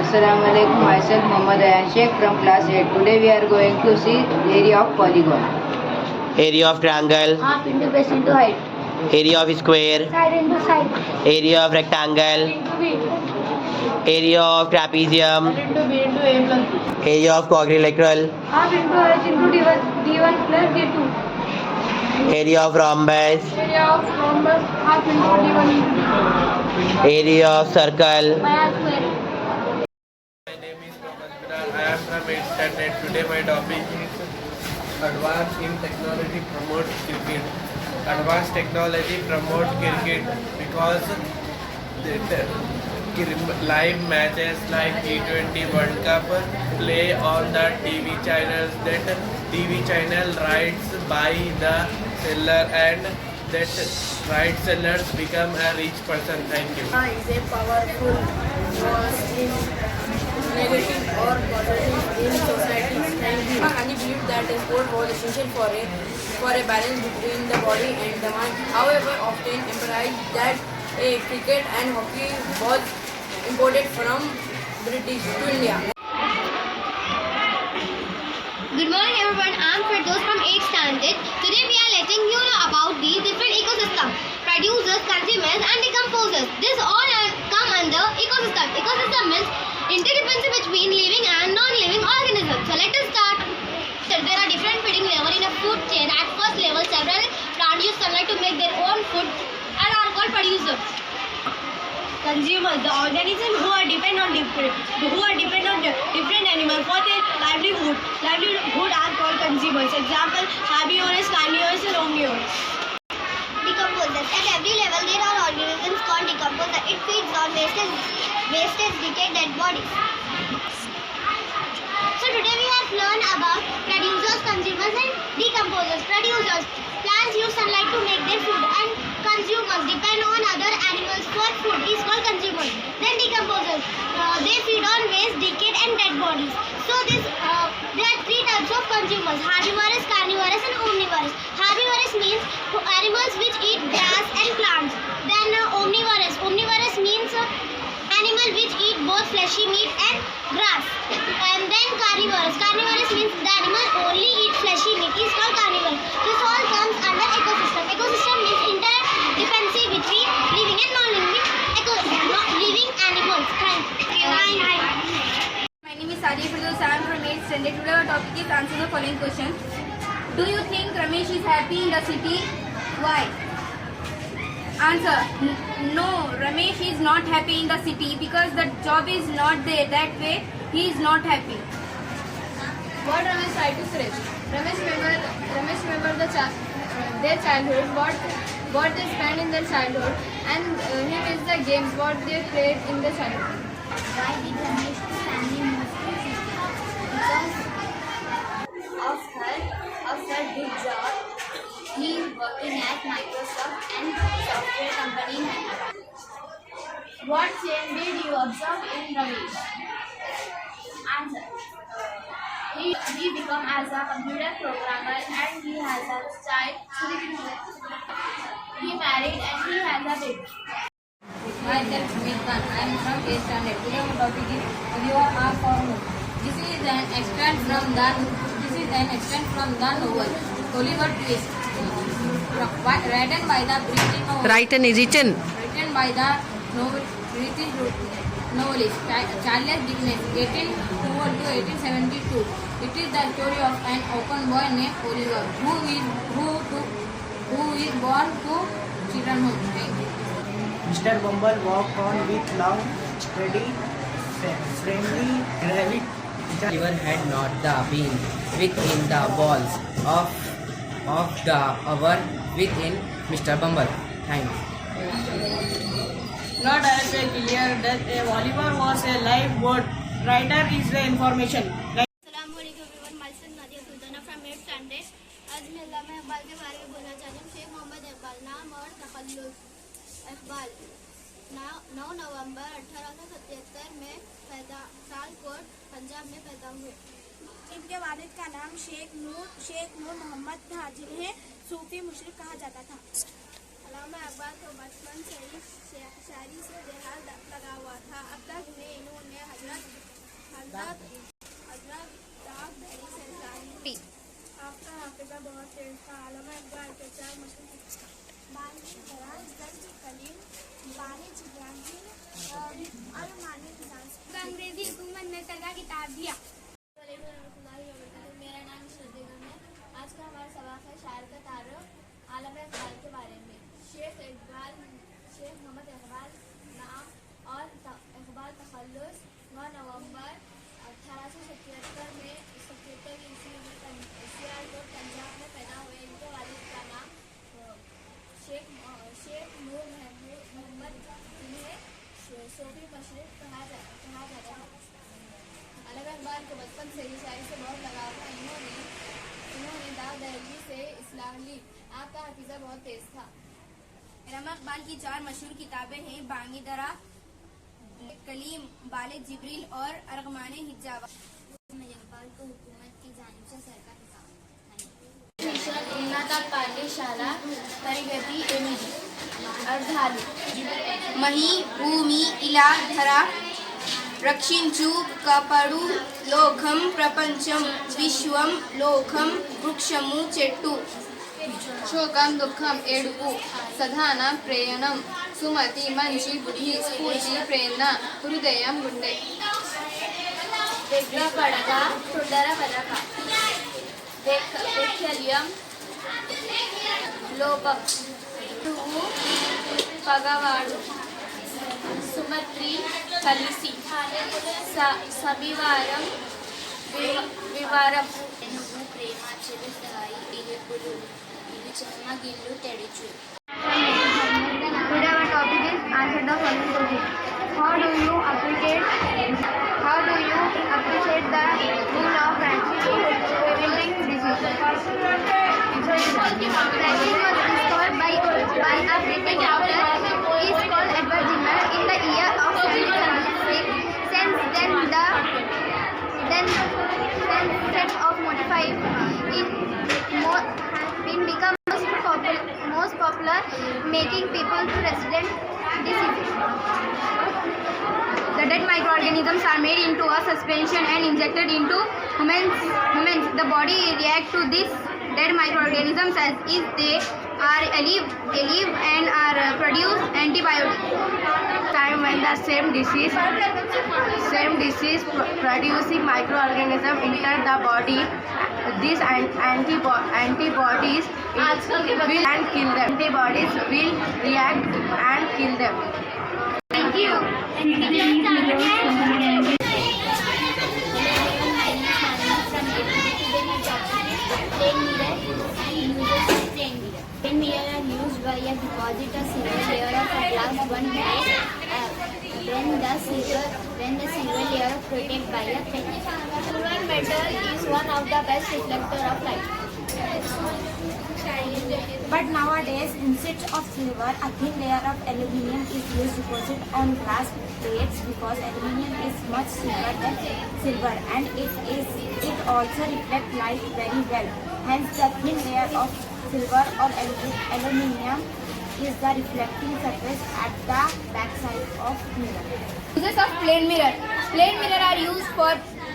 Assalamualaikum. Myself Muhammad Ayan Sheikh from class 8. Today we are going to see area of polygon. Area of triangle. Half into base into height. Area of square. Side into side. Area of rectangle. Into B. Area of trapezium. Into B into A plus B. Area of quadrilateral. Half into H into D1 plus D2. Area of rhombus. Area of rhombus half into D1 into D2. Area of circle. Pi r square. My name is Mohammed Bilal. I am from 8th standard. Today my topic is Advance in Technology Promotes Cricket. Advanced technology promotes cricket because live matches like T20 World Cup play on the TV channels. That TV channel rights by the seller and that right sellers become a rich person. Thank you. Is a powerful force in negative or positive in society. Thank you. I believe that a sport was essential for a balance between the body and the mind. However, often emphasize that a cricket and hockey was imported from British to India. Good morning everyone, I am Firdaus from 8th standard. Today we are letting you know about the different ecosystems, producers, consumers and decomposers. This all come under ecosystem. Ecosystem means interdependency between living and non-living organisms. So let us start. There are different feeding levels in a food chain. At first level, several plants use sunlight to make their own food and are called producers. Consumers, the organisms who are depend on different animals for their livelihood are called consumers. Example: herbivores, carnivores, and omnivores. Decomposers. At every level, there are organisms called decomposers. It feeds on wastage, decayed dead bodies. So today we have learned about producers, consumers, and decomposers. Producers. Plants use sunlight to make their food, and consumers depend on other animals for food is called consumers. Then decomposers, they feed on waste, decayed and dead bodies. So there are three types of consumers: herbivorous, carnivorous and omnivorous. Herbivorous means animals which eat grass and plants. Then omnivorous. Omnivorous means animal which eat both fleshy meat and grass. And then carnivorous. Carnivorous means the animal only eat fleshy meat is called carnivore. This all comes under ecosystem. Ecosystem means interdependency between living and living animals. Thank you. My name is Sadiya Firdaus. I am from 8th standard. Today our topic is answer the following question. Do you think Ramesh is happy in the city? Why? Answer: No, Ramesh is not happy in the city because the job is not there. That way, he is not happy. What Ramesh tried to say? Ramesh remember their childhood, what they spent in their childhood, and he missed the games what they played in the childhood. Why did Ramesh family move to city? Because of her good job. He is working at Microsoft and software company in Hyderabad. What change did you observe in Ramesh? Answer: He became as a computer programmer and he has a child. He married and he has a baby. Myself, Sumit Khan. I am from 8th standard. Today our topic is river or formula. This is an extract from the novel Oliver Twist. Written by the British novelist Charles Dickens, 1812 to 1872. It is the story of an orphan boy named Oliver who is born to children home. Thank you. Mr. Bumble walked on with long, steady, friendly gravity. Oliver had not been within the walls of the hour within Mr. Bumble. Thanks. Not as a clear that Oliver was a live boat. Writer is the information. अस्सलामुअलैकुम everyone, myself Nadia Sultana from 8th standard. आज मैं अल्लामा इकबाल के बारे में बोलना चाहती हूँ. शेख मोहम्मद इकबाल. नाम और तखल्लुस. इकबाल 9 नवंबर 1877 में सालकोट पंजाब में पैदा हुए. इनके वालिद का नाम शेख नूर मोहम्मद था, जिन्हें सूफी मुशरिक कहा जाता था. अल्लामा इकबाल को बचपन से ही शायरी से बेहाल लगा हुआ था. अब तक में इन्होंने हजरत आपका हाफिजा बहुत तेज था। आलमा इकबाल के 4 मशहूर बानी दराज दर्ज कलीम बानी जिब्राहिम और मानी अंग्रेजी हुकूमत ने तगा किताब दिया। मेरा नाम श्रद्धेगम है। आज का हमारा सवाल है शायर का तारुफ आलमा इकबाल के बारे में। शेख मोहम्मद इकबाल नाम और इकबाल तखल्लुस 9 नवंबर 1877 में सियालकोट पंजाब में पैदा हुए। इनके वालिद का नाम शेख नूर मोहम्मद जिन्हें सूफी मशरक कहा जाता है। आलमा इकबाल को बचपन से ही शायरी से बहुत लगाव था। इन्होंने दाऊद दहलवी से इस्लाह ली। आपका हाफिजा बहुत तेज था। आलमा इकबाल की 4 मशहूर किताबें हैं बानी दरा कलीम बाले जिब्रील और अरगमाने हिजाब। इकबाल को हुकूमत की जानिब से सर का हिसाब उन्नत पाठशाला तरगती एमिजी अर्धालु मही भूमि इला धरा रक्षिंचु कपड़ु लोकम प्रपंचम विश्वम लोकम वृक्षमु చెట్టు శోకం దుఃఖం ఏడుపు సధానం ప్రేయణం సుమతి మంచి బుద్ధి స్ఫూర్తి ప్రేరణ హృదయం గుండె దగ్గర పడక తొందర పడక వైకల్యం లోపం పువ్వు పగవాడు సుమత్రి కలిసి సవివారం వివారం నువ్వు ప్రేమ చెలుస్తాయి ఇరుపులు ఇది చెమ్మగిల్లు తెడుచు. Today our topic is answer the following question. How do you appreciate the rule of Francis in preventing disease? Francis was discovered by a British doctor is called Edward Jenner in the year of 1776. Since then the concept of modified in become most popular, making people to resident diseases. The dead microorganisms are made into a suspension and injected into humans. The body reacts to this dead microorganisms as if they are alive and are produce antibiotics. Time when the same disease producing microorganism enter the body, these antibodies will and kill them. Antibodies will react and kill them. Thank you. Plain mirror are used by a deposit a silver layer of a glass one glass when the silver layer protected by a pen. Silver metal is one of the best reflector of light. But nowadays, instead of silver, a thin layer of aluminium is used to deposit on glass plates because aluminium is much silver than silver and it also reflects light very well. Hence, the thin layer of silver or aluminium is the reflecting surface at the back side of mirror. Uses of plain mirror. Plain mirror are used for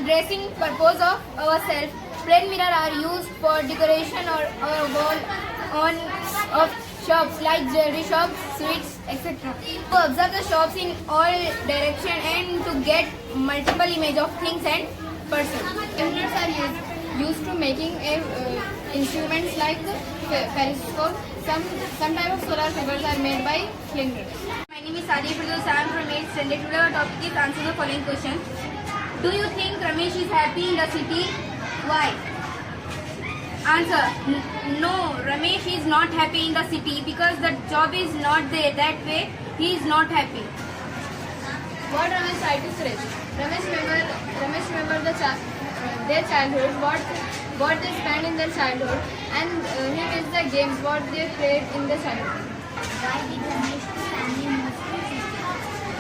dressing purpose of ourselves. Plain mirror are used for decoration or wall of shops like jewelry shops, sweets, etc. To observe the shops in all direction and to get multiple image of things and persons. Mirrors are used to making instruments like periscope. Some type of solar fibers are made by plain mirrors. My name is Sadi Firdaus. I am from 8th standard. Today our topic is answer the following question. Do you think Ramesh is happy in the city? Why? Answer. No, Ramesh is not happy in the city because the job is not there. That way he is not happy. What Ramesh tried to say? Ramesh remember their childhood, what they spent in their childhood, and he misses the games what they played in their childhood. Why did Ramesh family move to city?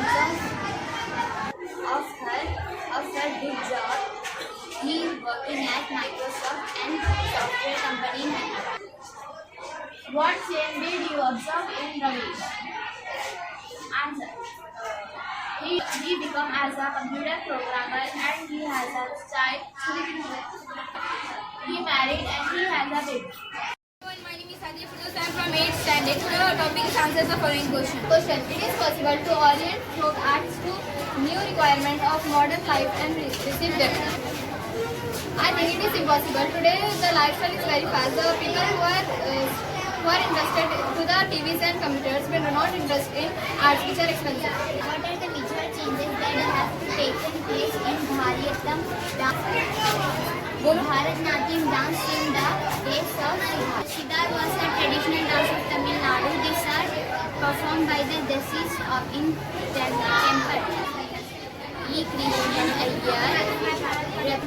Because of her good job. He is working at Microsoft and software company in Hyderabad. What change did you observe in Ramesh? Answer. He become as a computer programmer and he has a child. He married and he has a baby. My name is Sadia Firdaus. I am from 8th standard. Today our topic is answers the following question. Question. It is possible to orient folk arts to new requirements of modern life and receive them. I think it is impossible. Today the lifestyle is very fast. The people who are interested to the TVs and computers but are not interested in arts which are expensive. What are the major changes that have taken place in Bharatnatyam dance in the days of Siddhar? Siddhar was a traditional dance of Tamil Nadu. These are performed by the Dasis in temple. E. Krishnan Iyer,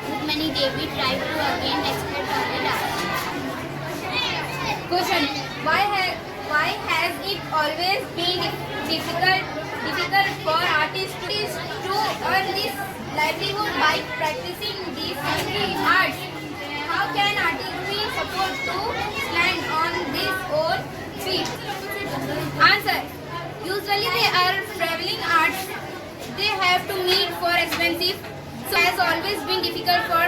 Rukmani Devi tried to again expert on the dance. Question. Why has it always been difficult for artists to earn this livelihood by practicing these arts? How can artists be supposed to stand on their own feet? Answer. Usually they are traveling arts. They have to meet for expensive. So it has always been difficult for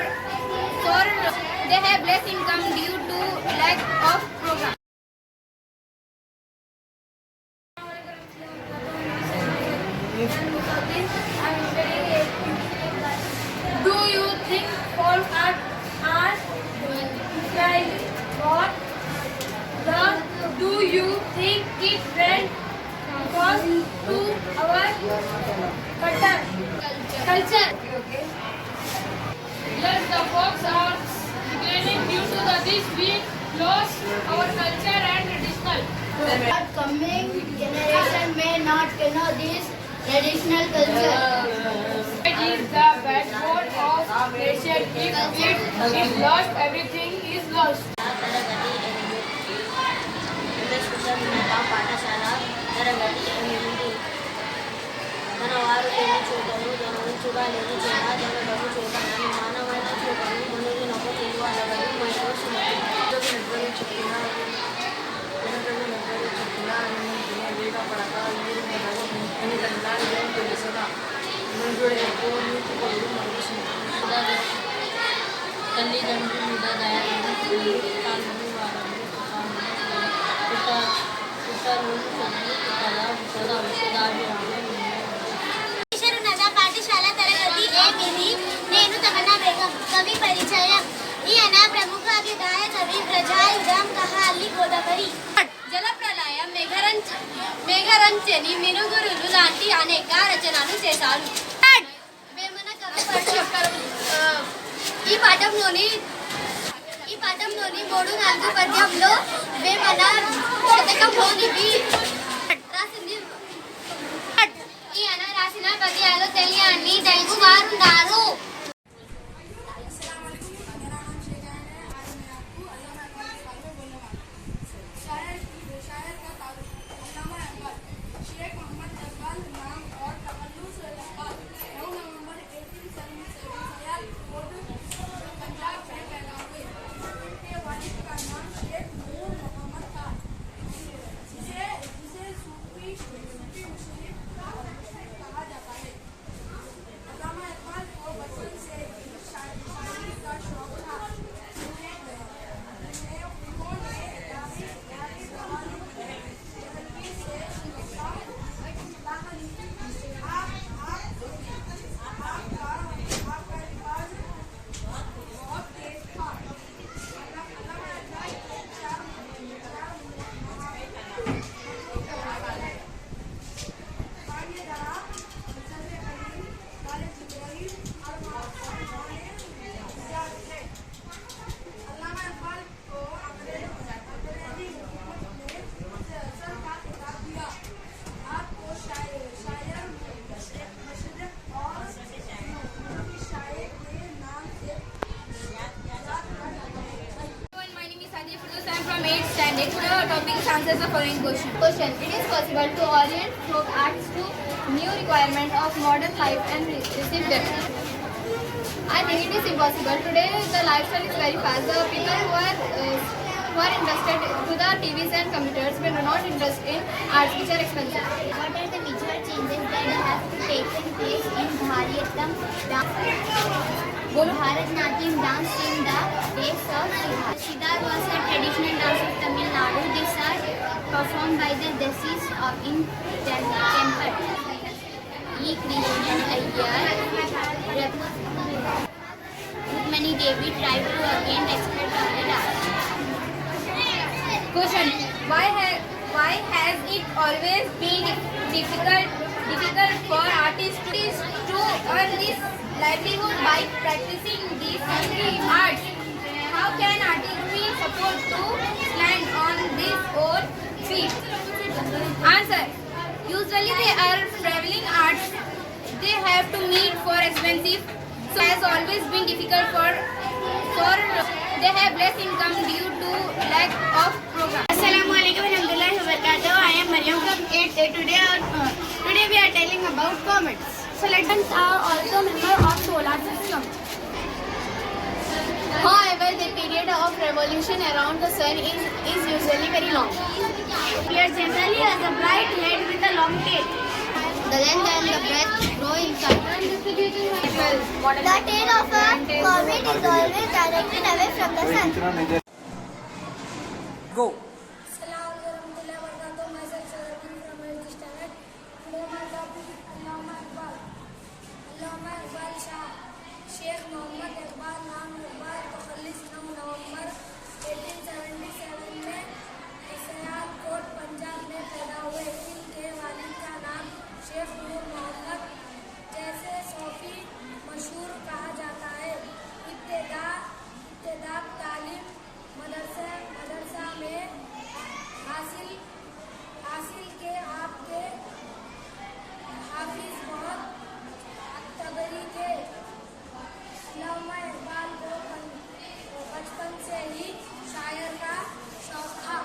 they have less income due to lack of program. Do you think folk art are like what? Do you think it went close to our culture? Yes, the folk arts declining due to this we lost our culture and traditional. But coming generation may not know this traditional culture. It is the backbone of nation. If it is lost, everything is lost. పాఠశాల తరగతి 8 మన వారు లేని చూడను జనము చూడలేని జన జనడము చూడనని మానవైన చూడను మనుని నొప్ప తెలియాలని మైలో నిర్వహించుకున్న వేగ పడక ఎన్ని గంటలు తెలుసుగా మంజుడేకు నీతి కొడు మనుషులు తల్లిదండ్రుల మీద దయని కాళ్ళను వారము నగర పాఠశాల తరగతి 8 నేను తమన్నా బేగం. కవి పరిచయం. ఈయన ప్రముఖ అభిదాయ కవి ప్రజాయుధం కహాలి గోదావరి. జలప్రలయం మేఘరంచని మినుగురులు లాంటి అనేక రచనలు చేశారు. వేమన కవి పరిచయం. ఈ పాఠంలోని 3-4 పద్యంలో వేమన శతకంలోనివి రాసింది. ఈయన రాసిన పద్యాలు తెలియని Telugu వారున్నారు. topic answers the following question. Question. It is possible to orient folk arts to new requirements of modern life and receive them. I think it is impossible. Today the lifestyle is very fast. The people who are interested to the TVs and computers but are not interested in arts which are expensive. What are the major changes that have taken place in Bharatanatyam dance in the days of Siddhar. Siddhar was a traditional dance of Tamil Nadu. These are performed by the Desis in temple. E. Krishnan Iyer, Rukmani Devi tried to again exploit the dance. Question: Why has it always been difficult for artists to earn this livelihood by practicing these arts? How can artists be supposed to stand on their own feet? Answer: Usually they are traveling arts. They have to meet for expensive, so it has always been difficult for they have less income due to lack of program. Assalamualaikum warahmatullahi wabarakatuh. I am Mariam from 8th A. Today we are telling about comets. Planets are also members of solar system. However, the period of revolution around the sun is usually very long. It generally has a bright head with a long tail. The length and the breadth grow in size. The tail of a comet is always directed away from the sun. Go. Sheikh Mohammad Iqbal नाम इकबाल 9 नवंबर 1877 में सियालकोट पंजाब में पैदा हुए। इनके वालिद का नाम शेख नूर मोहम्मद जैसे सूफी मशहूर कहा जाता है। इब्तिदा तालीम मदरसा में हासिल के आपके हाफिज बहुत तबरी के। अल्लामा इकबाल को बचपन से ही शायर का शौक था।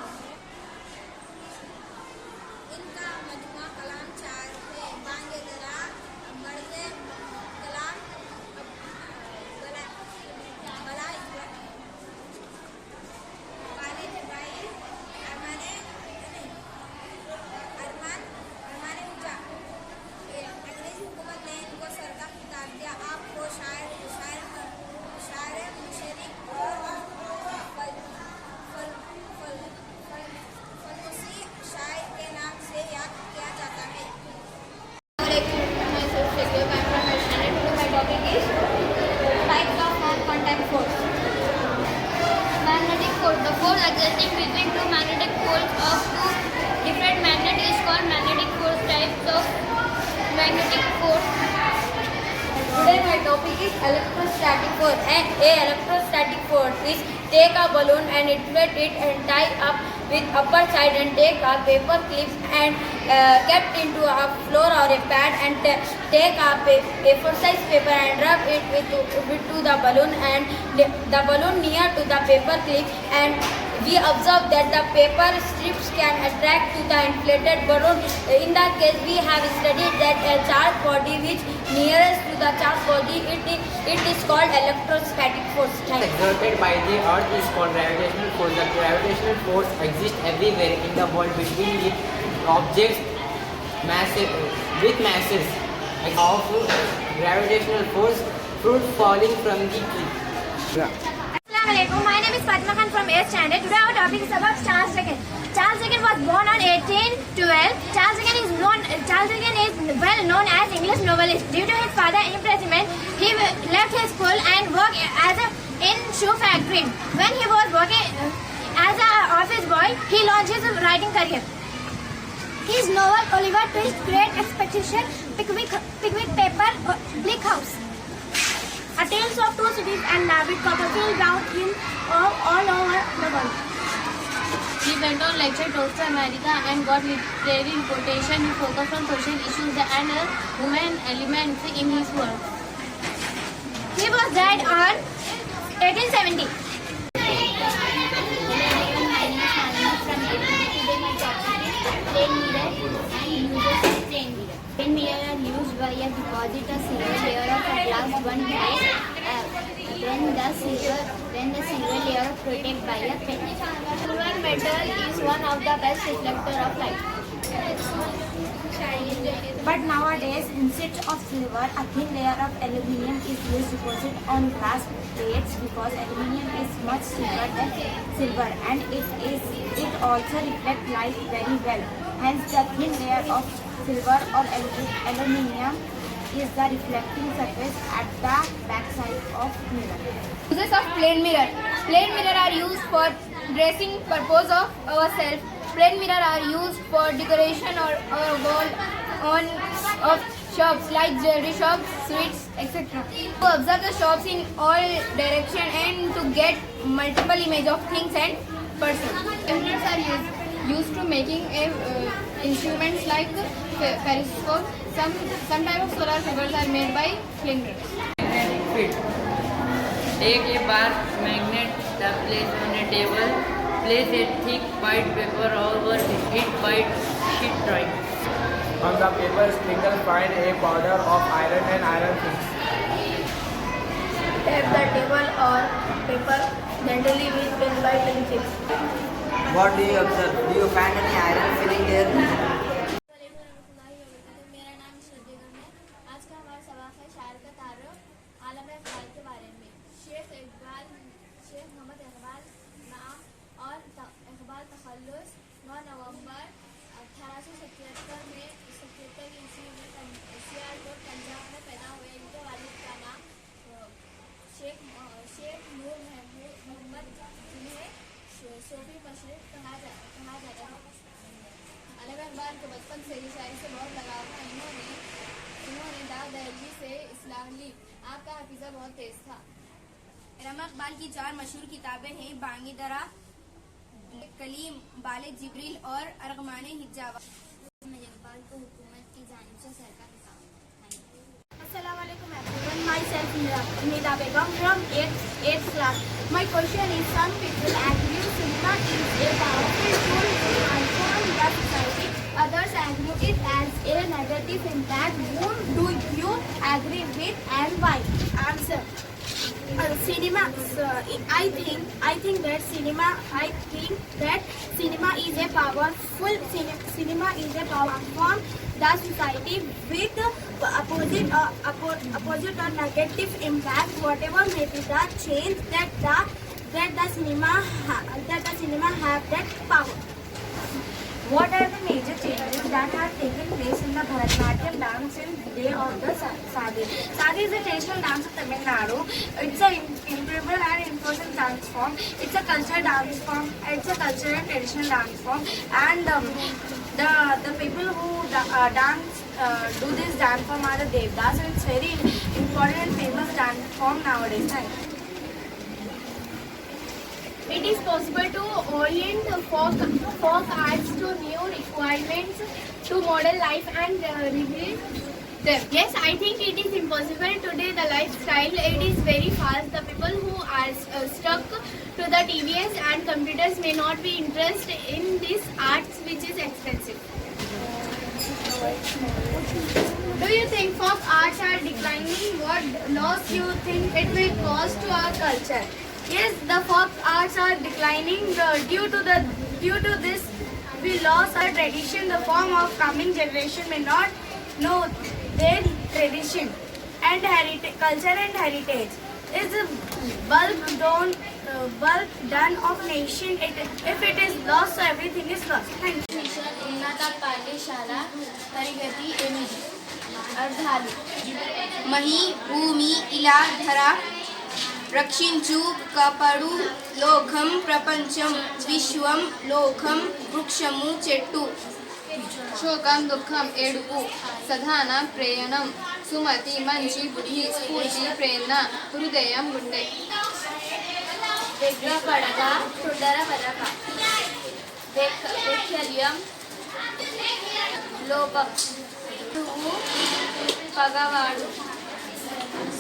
इनका मजमा कलाम चार है। बांगे दरा मर्दे कलाम अंग्रेजी हुकूमत ने इनको सर का खिताब दिया। आपको शायर मुशर्रिक और फलूसी शायर के नाम से याद किया जाता है। Types of non-contact force. Magnetic force. The force existing between two magnetic poles of two different magnets is called magnetic force. Types of magnetic force. Today my topic is electrostatic force. A electrostatic force is take a balloon and inflate it and tie up with upper side and take a paper clip and kept into a floor or a pad and take a A4 size paper and rub it to the balloon and the balloon near to the paper clip, and we observe that the paper strips can attract to the inflated balloon. In that case, we have studied that a charged body which nearest to the charged body, it is called electrostatic force. Exerted by the earth is called gravitational force. The gravitational force exists everywhere in the world between the objects with masses of gravitational force, fruit falling from the tree. Assalamualaikum. My name is Fatima Khan from 8th standard. Today our topic is about Charles Dickens. Charles Dickens was born on 1812. Charles Dickens is well known as English novelist. Due to his father's imprisonment, he left his school and worked in shoe factory. When he was working as an office boy, he launched his writing career. His novel Oliver Twist, Great Expectation, Pickwick Paper, Bleak House, A Tales of Two Cities and David Copperfield found him all over the world. He went on lecture tours to America and got literary reputation. He focused on social issues and women elements in his work. He was died on 1870. Plain mirror are used by a deposit a silver layer of a glass one time, then the silver layer protected by a pen. Silver metal is one of the best reflector of light. But nowadays, instead of silver, a thin layer of aluminium is used to deposit on glass plates because aluminium is much cheaper than silver and it also reflects light very well. Hence, the thin layer of silver or aluminium is the reflecting surface at the backside of mirror. Uses of plain mirror. Plain mirror are used for dressing purpose of ourselves. Plain mirror are used for decoration or wall of shops like jewelry shops, sweets, etc. To observe the shops in all direction and to get multiple image of things and persons. Mirrors are used to making instruments like periscope. Some type of solar fibers are made by plain mirrors. Magnetic field. Take a bar magnet, the place on a table, place a thick white paper over it by sheet drawing. On the paper, sprinkle find a powder of iron and iron things. Tap the table or paper gently with pen by pencil. What do you observe? Do you find any iron filling there? मेरा नाम श्रद्धेय है। आज का हमारा सवाल है शायर का तारुफ आलम इकबाल के बारे में। शेख मोहम्मद इकबाल नाम और इकबाल तखल्लुस 9 नवंबर 1877 में ईस्वी में सियालकोट पंजाब में पैदा हुए। इनके वालिद का नाम शेख नूर मोहम्मद जिन्हें सूफी मशरक कहा जाता है। आलम इकबाल को बचपन से ही शायरी से बहुत लगाव था। इन्होंने दाऊद दहलवी से इस्लाम ली। आपका हाफिजा बहुत तेज था। आलम इकबाल की 4 मशहूर किताबें हैं बांगी दरा, कलीम, बाले जिब्रील और अरगमाने हिजावा। इकबाल को हुकूमत की जानिब से सरकार Assalamualaikum everyone. Myself Nida Begum from 8th class. My question is: some people argue cinema is a powerful tool to transform the society. Others argue it has a negative impact. Whom do you agree with and why? Answer. Cinema. I think that cinema is a powerful. Cinema is a powerful the society with opposite or negative impact. Whatever may be the change that the cinema have that power. What are the major changes that are taking place in the Bharatanatyam dance in day of the Sadi? Sadi is a traditional dance of Tamil Nadu. It's an incredible and important dance form. It's a cultural dance form. It's a cultural and traditional dance form. And the people who do this dance form are the Devdas, and it's very important and famous dance form nowadays. Thank you. It is possible to orient folk arts to new requirements to modern life and reveal them. Yes, I think it is impossible today. The lifestyle, it is very fast. The people who are stuck to the TVs and computers may not be interested in these arts, which is expensive. Do you think folk arts are declining? What loss do you think it will cause to our culture? Yes, the folk arts are declining due to this. We lost our tradition. The form of coming generation may not know their tradition and culture and heritage. Is a bulk done of nation. If it is lost, so everything is lost. Thank you. उन्नत पाठशाला तरगती एमिजी अर्धालु మహి భూమి ఇలా ధర రక్షించు కాపాడు లోకం ప్రపంచం విశ్వం లోకం వృక్షము చెట్టు శోకం దుఃఖం ఏడుపు సధాన ప్రేయణం సుమతి మంచి బుద్ధి స్ఫూర్తి ప్రేరణ హృదయం గుండె వ్యగ్ర పడక సుందర పదక వైకల్యం లోపం నువ్వు పగవాడు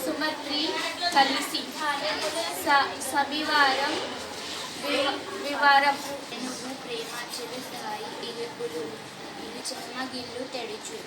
సుమత్రి కలిసి సవివారం వివారం ప్రేమ చెరుసాయి ఇది చెమ్మగిల్లు తెడుచు